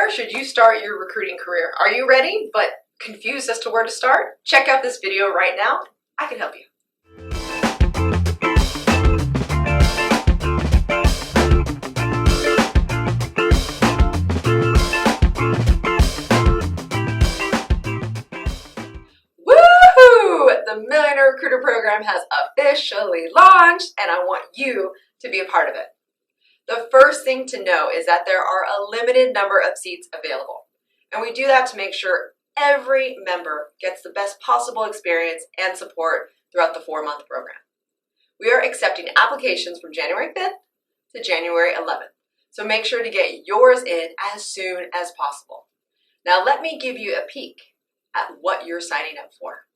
Where should you start your recruiting career? Are you ready but confused as to where to start? Check out this video right now. I can help you. Woohoo! The Millionaire Recruiter Program has officially launched, and I want you to be a part of it. The first thing to know is that there are a limited number of seats available, and we do that to make sure every member gets the best possible experience and support throughout the 4-month program. We are accepting applications from January 5th to January 11th, so make sure to get yours in as soon as possible. Now let me give you a peek at what you're signing up for.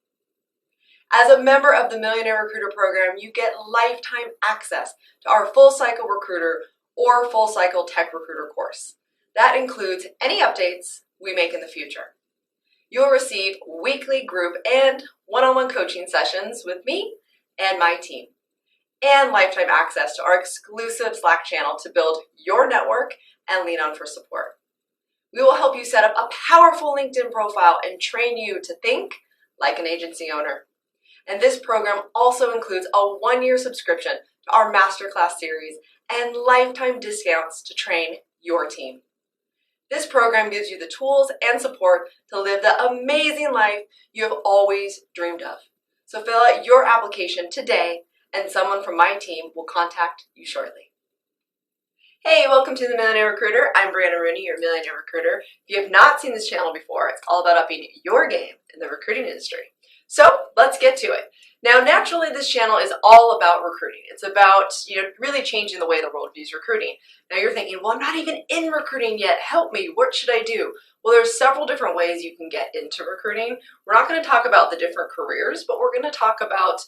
As a member of the Millionaire Recruiter Program, you get lifetime access to our full cycle recruiter or full cycle tech recruiter course. That includes any updates we make in the future. You'll receive weekly group and one-on-one coaching sessions with me and my team, and lifetime access to our exclusive Slack channel to build your network and lean on for support. We will help you set up a powerful LinkedIn profile and train you to think like an agency owner. And this program also includes a 1-year subscription to our masterclass series and lifetime discounts to train your team. This program gives you the tools and support to live the amazing life you have always dreamed of. So fill out your application today, and someone from my team will contact you shortly. Hey, welcome to the Millionaire Recruiter. I'm Brianna Rooney, your Millionaire Recruiter. If you have not seen this channel before, it's all about upping your game in the recruiting industry. So let's get to it. Now, naturally, this channel is all about recruiting. It's about, really changing the way the world views recruiting. Now you're thinking, well, I'm not even in recruiting yet. Help me. What should I do? Well, there's several different ways you can get into recruiting. We're not going to talk about the different careers, but we're going to talk about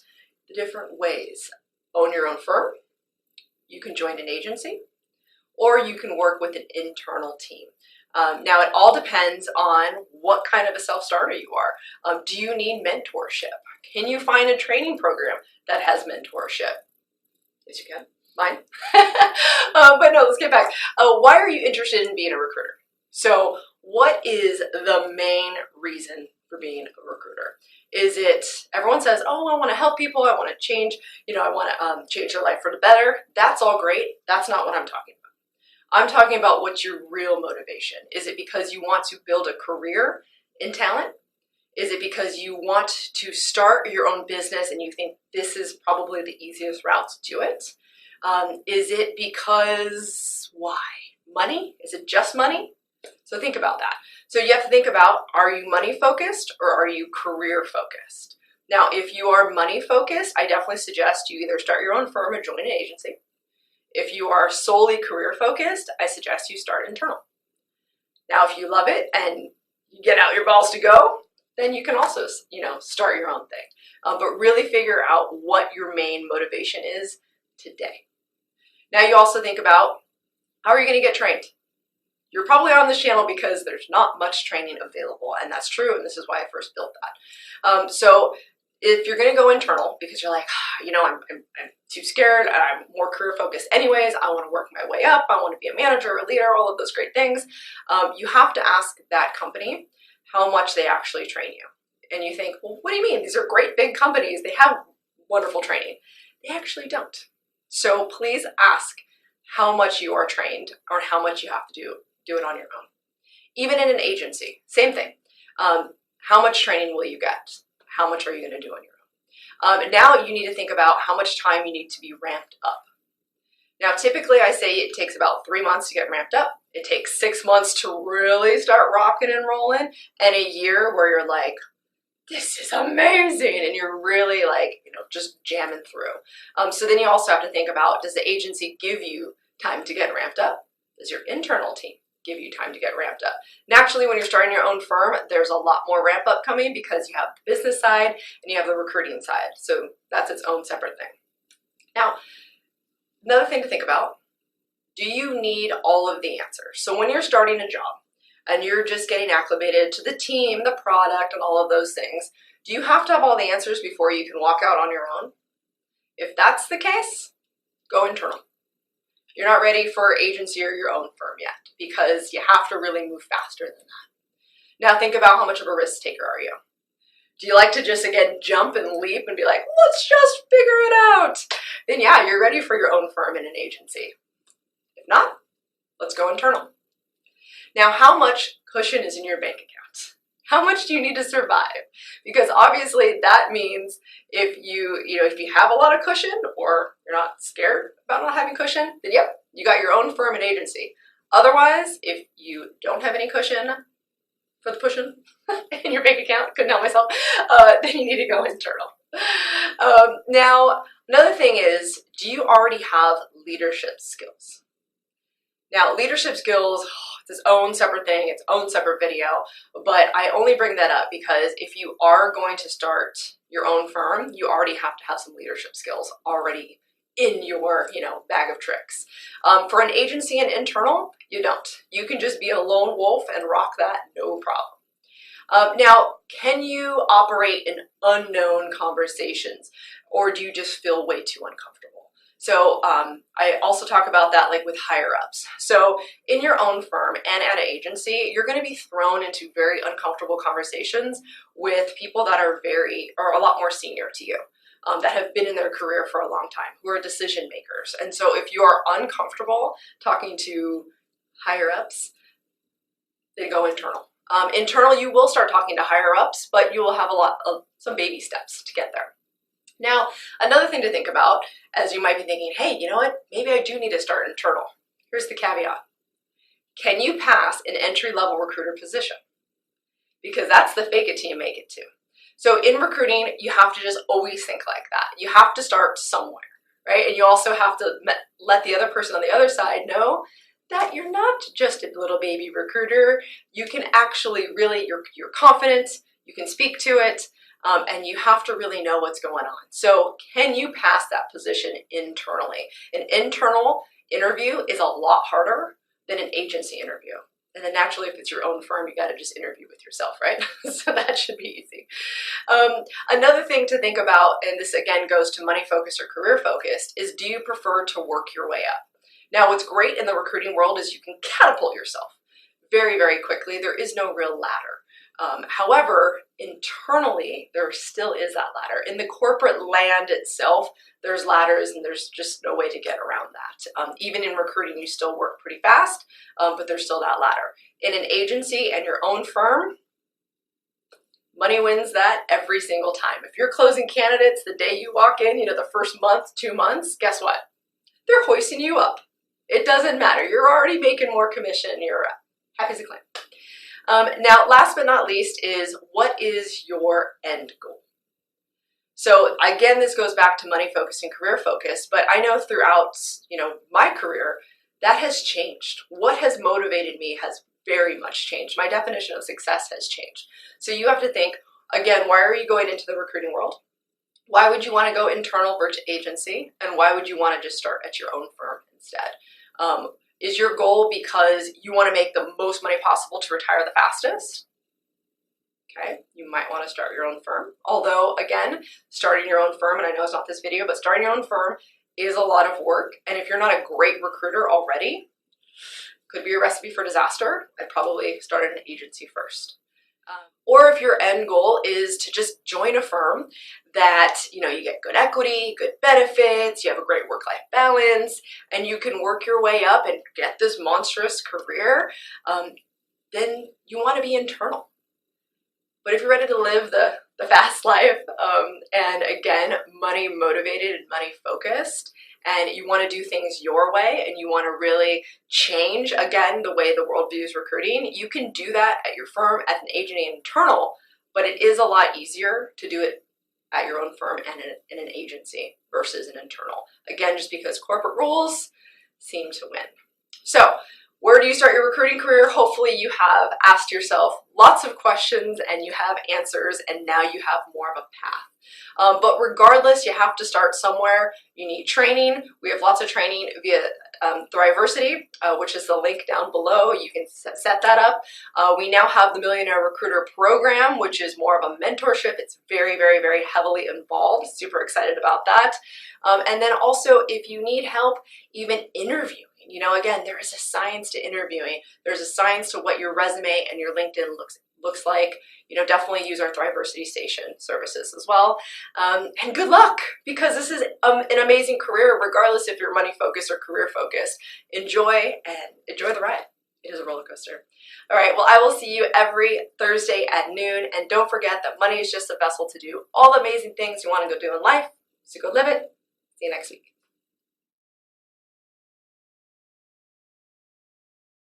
the different ways. Own your own firm. You can join an agency, or you can work with an internal team. Now, it all depends on what kind of a self-starter you are. Do you need mentorship? Can you find a training program that has mentorship? Yes, you can. Mine. But no, let's get back. Why are you interested in being a recruiter? So what is the main reason for being a recruiter? Is it, everyone says, oh, I want to help people. I want to change, I want to change their life for the better. That's all great. That's not what I'm talking about. I'm talking about what's your real motivation. Is it because you want to build a career in talent? Is it because you want to start your own business and you think this is probably the easiest route to do it? Is it because, why? Money? Is it just money? So think about that. So you have to think about, are you money focused or are you career focused? Now, if you are money focused, I definitely suggest you either start your own firm or join an agency. If you are solely career focused, I suggest you start internal. Now, if you love it and you get out your balls to go, then you can also, start your own thing. But really figure out what your main motivation is today. Now, you also think about, how are you going to get trained? You're probably on this channel because there's not much training available, and that's true, and this is why I first built that. So if you're going to go internal because you're like, I'm too scared, I'm more career focused anyways, I want to work my way up, I want to be a manager, a leader, all of those great things, you have to ask that company how much they actually train you. And you think, well, what do you mean? These are great big companies. They have wonderful training. They actually don't. So please ask how much you are trained or how much you have to do it on your own. Even in an agency, same thing. How much training will you get? How much are you going to do on your own? Now you need to think about how much time you need to be ramped up. Now, typically I say it takes about 3 months to get ramped up. It takes 6 months to really start rocking and rolling, and a year where you're like, this is amazing, and you're really just jamming through. So then you also have to think about, does the agency give you time to get ramped up? Does your internal team give you time to get ramped up? Naturally, when you're starting your own firm, there's a lot more ramp up coming because you have the business side and you have the recruiting side. So that's its own separate thing. Now, another thing to think about, do you need all of the answers? So when you're starting a job and you're just getting acclimated to the team, the product, and all of those things, do you have to have all the answers before you can walk out on your own? If that's the case, go internal. You're not ready for agency or your own firm yet because you have to really move faster than that. Now think about how much of a risk taker are you? Do you like to just, again, jump and leap and be like, let's just figure it out? Then yeah, you're ready for your own firm and an agency. If not, let's go internal. Now, how much cushion is in your bank account? How much do you need to survive? Because obviously that means if you have a lot of cushion or you're not scared about not having cushion, then yep, you got your own firm and agency. Otherwise, if you don't have any cushion for the pushing in your bank account, couldn't help myself, then you need to go internal. Now, another thing is, do you already have leadership skills? Now, leadership skills, it's its own separate thing, its own separate video, but I only bring that up because if you are going to start your own firm, you already have to have some leadership skills already in your, bag of tricks. For an agency and internal, you don't. You can just be a lone wolf and rock that, no problem. Now, can you operate in unknown conversations, or do you just feel way too uncomfortable? So I also talk about that like with higher ups. So in your own firm and at an agency, you're going to be thrown into very uncomfortable conversations with people that are a lot more senior to you, that have been in their career for a long time, who are decision makers. And so if you are uncomfortable talking to higher ups, then go internal. Internal, you will start talking to higher ups, but you will have some baby steps to get there. Now, another thing to think about, as you might be thinking, hey, you know what? Maybe I do need to start internal. Here's the caveat. Can you pass an entry-level recruiter position? Because that's the fake it till you make it to. So in recruiting, you have to just always think like that. You have to start somewhere, right? And you also have to let the other person on the other side know that you're not just a little baby recruiter. You can actually really, you're confident, you can speak to it, and you have to really know what's going on. So can you pass that position internally? An internal interview is a lot harder than an agency interview. And then naturally, if it's your own firm, you got to just interview with yourself, right? So that should be easy. Another thing to think about, and this again goes to money focused or career focused, is do you prefer to work your way up? Now, what's great in the recruiting world is you can catapult yourself very, very quickly. There is no real ladder. However, internally, there still is that ladder. In the corporate land itself, there's ladders and there's just no way to get around that. Even in recruiting, you still work pretty fast, but there's still that ladder. In an agency and your own firm, money wins that every single time. If you're closing candidates the day you walk in, the first month, 2 months, guess what? They're hoisting you up. It doesn't matter. You're already making more commission. You're happy as a clam. Now, last but not least is, what is your end goal? So again, this goes back to money focused and career focused, but I know throughout, my career, that has changed. What has motivated me has very much changed. My definition of success has changed. So you have to think, again, why are you going into the recruiting world? Why would you want to go internal versus agency? And why would you want to just start at your own firm instead? Is your goal because you want to make the most money possible to retire the fastest? Okay, you might want to start your own firm. Although, again, starting your own firm, and I know it's not this video, but starting your own firm is a lot of work. And if you're not a great recruiter already, could be a recipe for disaster. I'd probably start an agency first. Or if your end goal is to just join a firm that, you get good equity, good benefits, you have a great work-life balance, and you can work your way up and get this monstrous career, then you want to be internal. But if you're ready to live the fast life, and again, money motivated and money focused, and you want to do things your way, and you want to really change, again, the way the world views recruiting, you can do that at your firm, at an agency internal, but it is a lot easier to do it at your own firm and in an agency versus an internal. Again, just because corporate rules seem to win. So, where do you start your recruiting career? Hopefully you have asked yourself lots of questions and you have answers, and now you have more of a path. But regardless, you have to start somewhere. You need training. We have lots of training via Thriversity, which is the link down below. You can set that up. We now have the Millionaire Recruiter program, which is more of a mentorship. It's very, very, very heavily involved. Super excited about that. And then also, if you need help even interviewing, you know, again, there is a science to interviewing. There's a science to what your resume and your LinkedIn looks like. You know, definitely use our Thriversity Station services as well. And good luck, because this is an amazing career, regardless if you're money focused or career focused. Enjoy the ride. It is a roller coaster. All right, well, I will see you every Thursday at noon. And don't forget that money is just a vessel to do all the amazing things you want to go do in life. So go live it. See you next week.